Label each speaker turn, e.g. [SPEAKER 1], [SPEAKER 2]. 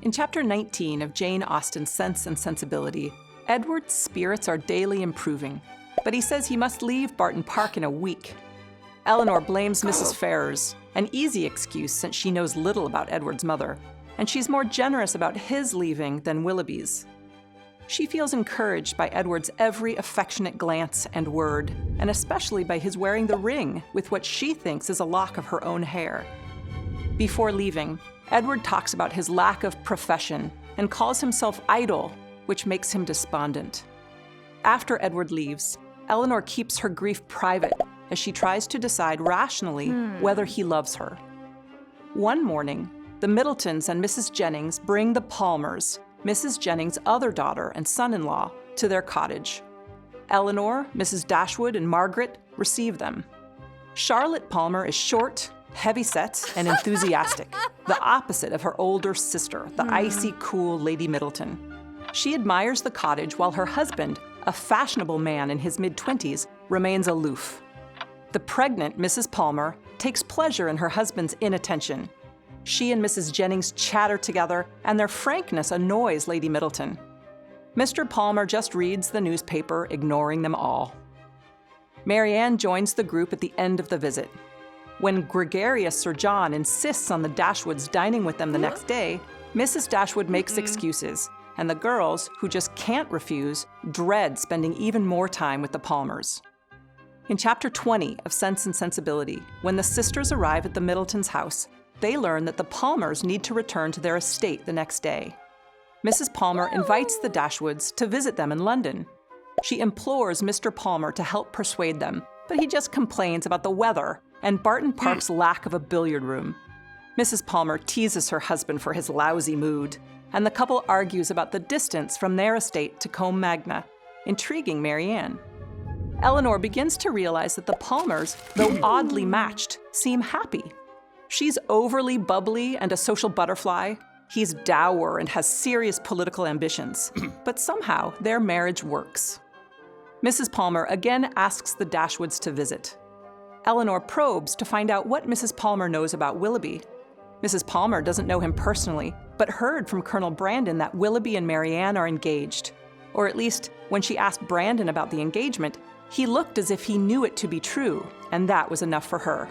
[SPEAKER 1] In Chapter 19 of Jane Austen's Sense and Sensibility, Edward's spirits are daily improving, but he says he must leave Barton Park in a week. Elinor blames Mrs. Ferrars, an easy excuse since she knows little about Edward's mother, and she's more generous about his leaving than Willoughby's. She feels encouraged by Edward's every affectionate glance and word, and especially by his wearing the ring with what she thinks is a lock of her own hair. Before leaving, Edward talks about his lack of profession and calls himself idle, which makes him despondent. After Edward leaves, Elinor keeps her grief private as she tries to decide rationally whether he loves her. One morning, the Middletons and Mrs. Jennings bring the Palmers, Mrs. Jennings' other daughter and son-in-law, to their cottage. Elinor, Mrs. Dashwood, and Margaret receive them. Charlotte Palmer is short, heavy-set, and enthusiastic, the opposite of her older sister, the icy, cool Lady Middleton. She admires the cottage while her husband, a fashionable man in his mid-20s, remains aloof. The pregnant Mrs. Palmer takes pleasure in her husband's inattention. She and Mrs. Jennings chatter together, and their frankness annoys Lady Middleton. Mr. Palmer just reads the newspaper, ignoring them all. Marianne joins the group at the end of the visit. When gregarious Sir John insists on the Dashwoods dining with them the next day, Mrs. Dashwood makes excuses, and the girls, who just can't refuse, dread spending even more time with the Palmers. In Chapter 20 of Sense and Sensibility, when the sisters arrive at the Middletons' house, they learn that the Palmers need to return to their estate the next day. Mrs. Palmer invites the Dashwoods to visit them in London. She implores Mr. Palmer to help persuade them, but he just complains about the weather and Barton Park's lack of a billiard room. Mrs. Palmer teases her husband for his lousy mood, and the couple argues about the distance from their estate to Combe Magna, intriguing Marianne. Elinor begins to realize that the Palmers, though oddly matched, seem happy. She's overly bubbly and a social butterfly. He's dour and has serious political ambitions, but somehow their marriage works. Mrs. Palmer again asks the Dashwoods to visit. Elinor probes to find out what Mrs. Palmer knows about Willoughby. Mrs. Palmer doesn't know him personally, but heard from Colonel Brandon that Willoughby and Marianne are engaged. Or at least, when she asked Brandon about the engagement, he looked as if he knew it to be true, and that was enough for her.